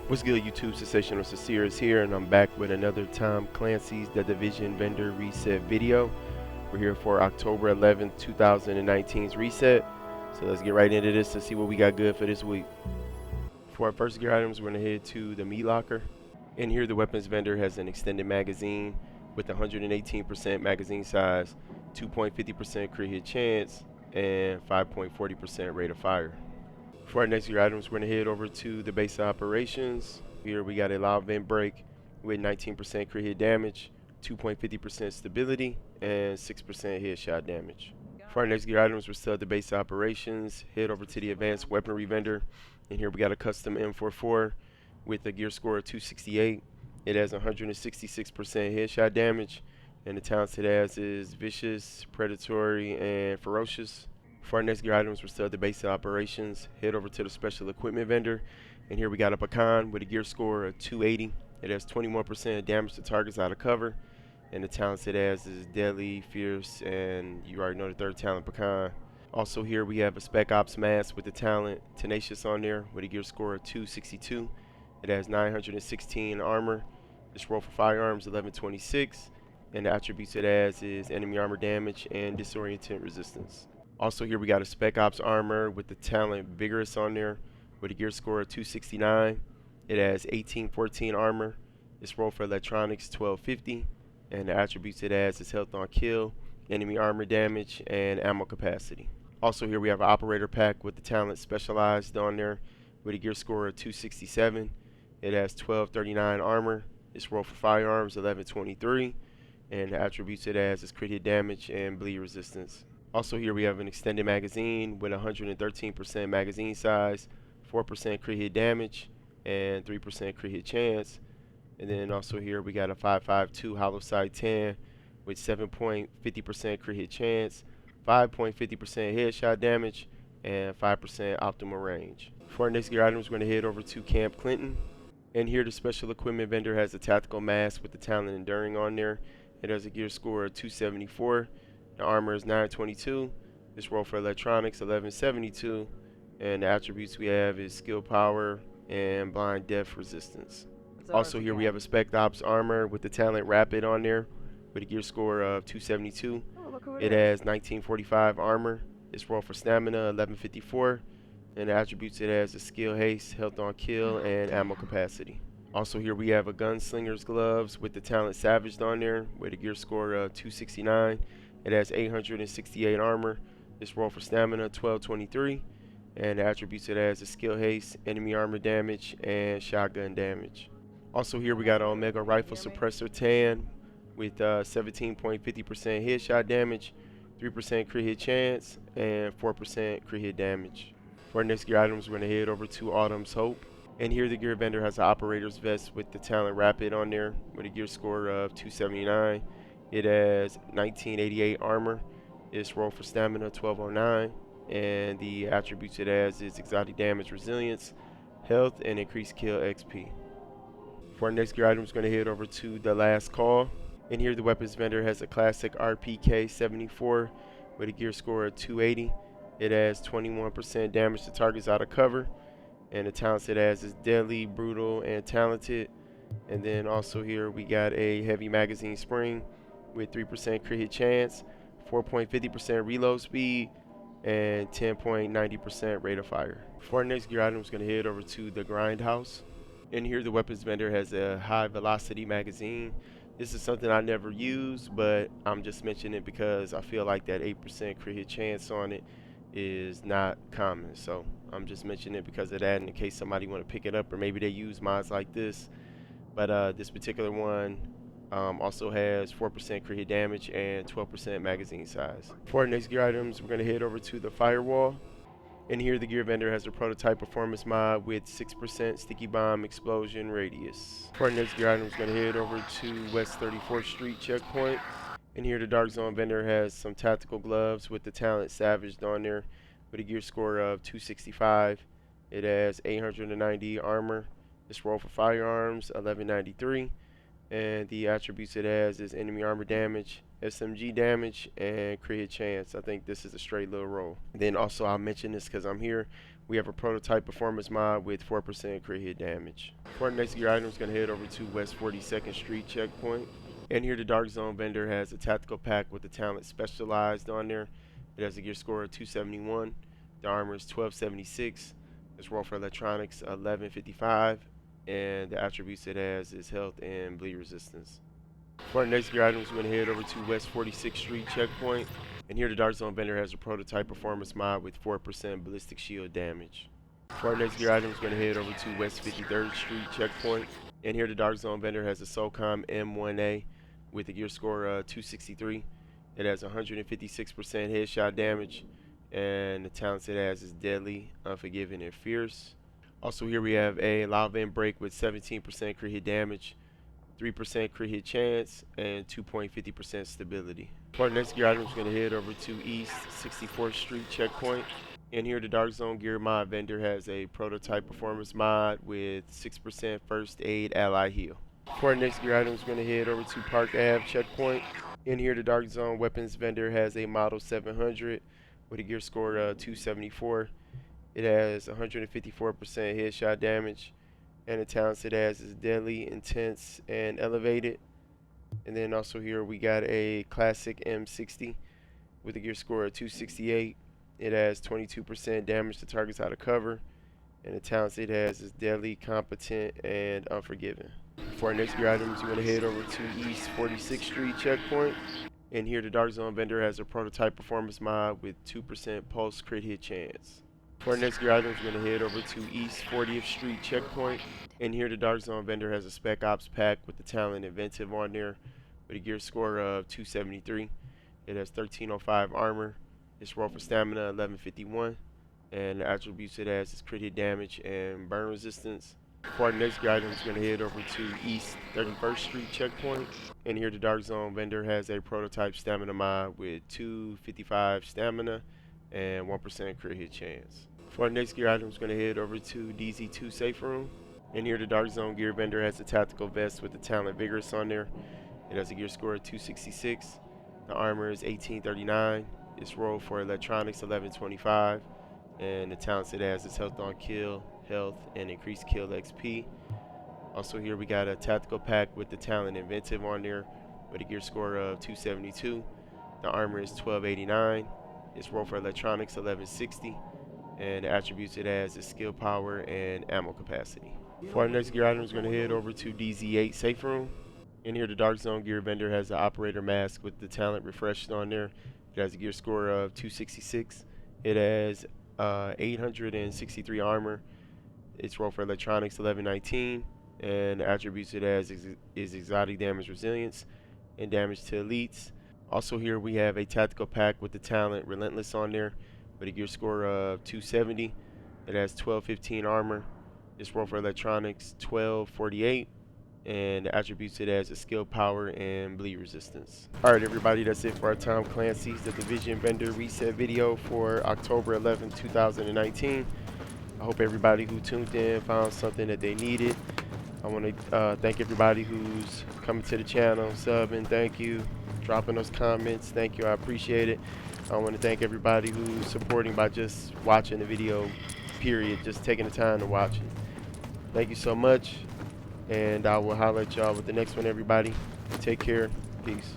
What's good, YouTube? Sensational Sincere is here, and I'm back with another Tom Clancy's The Division Vendor Reset video. We're here for October 11th, 2019's reset. So let's get right into this and see what we got good for this week. For our first gear items, we're going to head to the meat locker. In here, the weapons vendor has an extended magazine with 118% magazine size, 2.50% crit hit chance, and 5.40% rate of fire. For our next gear items, we're going to head over to the base of operations. Here we got a loud vent break with 19% crit hit damage, 2.50% stability, and 6% headshot damage. For our next gear items, we're still at the base of operations. Head over to the advanced weaponry vendor. And here we got a custom M44 with a gear score of 268. It has 166% headshot damage, and the talents it has is vicious, predatory, and ferocious. For our next gear items, we're still at the base of operations. Head over to the special equipment vendor, and here we got a pecan with a gear score of 280. It has 21% damage to targets out of cover, and the talents it has is deadly, fierce, and you already know the third talent, pecan. Also here we have a spec ops mask with the talent tenacious on there with a gear score of 262. It has 916 armor. This roll for firearms 1126, and the attributes it has is enemy armor damage and disorient resistance. Also here we got a spec ops armor with the talent vigorous on there with a gear score of 269. It has 1814 armor. This roll for electronics 1250, and the attributes it has is health on kill, enemy armor damage, and ammo capacity. Also here we have an operator pack with the talent specialized on there with a gear score of 267. It has 1239 armor. This roll for firearms 1123, and the attributes it has is crit hit damage and bleed resistance. Also here we have an extended magazine with 113% magazine size, 4% crit hit damage, and 3% crit hit chance. And then also here we got a 5.52 hollow sight 10 with 7.50% crit hit chance, 5.50% headshot damage, and 5% optimal range. For our next gear items, we're going to head over to Camp Clinton. And here the special equipment vendor has a tactical mask with the talent enduring on there. It has a gear score of 274. The armor is 922. This roll for electronics 1172, and the attributes we have is skill power and blind death resistance. Also here we have a spec ops armor with the talent rapid on there with a gear score of 272. It has 1945 armor. This roll for stamina 1154, and the attributes it has is skill haste, health on kill, and ammo capacity. Also here we have a gunslinger's gloves with the talent savaged on there with a gear score of 269. It has 868 armor. This roll for stamina 1223, and the attributes it has is skill haste, enemy armor damage, and shotgun damage. Also here we got an Omega rifle suppressor tan with 17.50% headshot damage, 3% crit hit chance, and 4% crit hit damage. For our next gear items, we're going to head over to Autumn's Hope. And here the gear vendor has an operator's vest with the talent rapid on there with a gear score of 279. It has 1988 armor. Its roll for stamina 1209, and the attributes it has is exotic damage, resilience, health, and increased kill XP. For our next gear item, we're going to head over to the last call. And here the weapons vendor has a classic RPK 74 with a gear score of 280. It has 21% damage to targets out of cover, and the talents it has is deadly, brutal, and talented. And then also here we got a heavy magazine spring with 3% crit hit chance, 4.50% reload speed, and 10.90% rate of fire. For our next gear item, we're going to head over to the grindhouse. And here the weapons vendor has a high velocity magazine. This is something I never use, but I'm just mentioning it because I feel like that 8% crit hit chance on it is not common. So I'm just mentioning it because of that, in case somebody want to pick it up, or maybe they use mods like this. But this particular one also has 4% crit hit damage and 12% magazine size. For our next gear items, we're going to head over to the firewall. And here the gear vendor has a prototype performance mod with 6% sticky bomb explosion radius. For our next gear items, we're going to head over to West 34th Street checkpoint. And here the Dark Zone vendor has some tactical gloves with the talent savaged on there with a gear score of 265. It has 890 armor. This roll for firearms 1193, and the attributes it has is enemy armor damage, SMG damage, and crit hit chance. I think this is a straight little roll. Then also I'll mention this because I'm here. We have a prototype performance mod with 4% crit hit damage. For our next gear item, we're going to head over to West 42nd Street checkpoint. And here the Dark Zone vendor has a tactical pack with the talent specialized on there. It has a gear score of 271. The armor is 1276. Its roll for electronics 1155. And the attributes it has is health and bleed resistance. For our next gear items, we're going to head over to West 46th Street checkpoint. And here the Dark Zone vendor has a prototype performance mod with 4% ballistic shield damage. For our next gear items, we're going to head over to West 53rd Street checkpoint. And here the Dark Zone vendor has a SOCOM M1A with a gear score of 263. It has 156% headshot damage. And the talents it has is Deadly, Unforgiving, and Fierce. Also here we have a Lava and Break with 17% crit hit damage, 3% crit hit chance, and 2.50% stability. For our next gear item, we're going to head over to East 64th Street checkpoint. And here the Dark Zone gear mod vendor has a prototype performance mod with 6% first aid ally heal. For our next gear items, we're going to head over to Park Ave checkpoint. And here the Dark Zone weapons vendor has a model 700 with a gear score of 274. It has 154% headshot damage, and the talents it has is Deadly, Intense, and Elevated. And then also here we got a classic M60 with a gear score of 268. It has 22% damage to targets out of cover, and the talents it has is Deadly, Competent, and Unforgiving. For our next gear items, we're going to head over to East 46th Street checkpoint. And here the Dark Zone vendor has a prototype performance mod with 2% pulse crit hit chance. For our next gear items, we're going to head over to East 40th Street checkpoint. And here the Dark Zone vendor has a Spec Ops pack with the talent Inventive on there with a gear score of 273. It has 1305 armor. Its roll for stamina 1151. And the attributes it has is crit hit damage and burn resistance. For our next gear items, we're going to head over to East 31st Street checkpoint. And here the Dark Zone vendor has a prototype stamina mod with 255 stamina and 1% crit hit chance. For our next gear items, we're going to head over to DZ2 safe room. And here the Dark Zone gear vendor has a tactical vest with the talent Vigorous on there. It has a gear score of 266. The armor is 1839. Its roll for electronics 1125. And the talents it has is health on kill, health, and increased kill XP. Also here we got a tactical pack with the talent Inventive on there with a gear score of 272. The armor is 1289. Its roll for electronics 1160. And the attributes it has is skill power and ammo capacity. For our next gear items, we're going to head over to DZ8 safe room. And here the Dark Zone gear vendor has the operator mask with the talent refreshed on there. It has a gear score of 266. It has 863 armor. Its roll for electronics 1119. And the attributes it has is exotic damage resilience and damage to elites. Also here we have a tactical pack with the talent Relentless on there with a gear score of 270. It has 1215 armor. Its roll for electronics 1248. And the attributes it has is skill power and bleed resistance. Alright everybody, that's it for our Tom Clancy's The Division vendor reset video for October 11, 2019. I hope everybody who tuned in found something that they needed. I want to thank everybody who's coming to the channel, subbing, thank you, dropping those comments, thank you, I appreciate it. I want to thank everybody who's supporting by just watching the video, period, just taking the time to watch it. Thank you so much, and I will holler at y'all with the next one, everybody. Take care. Peace.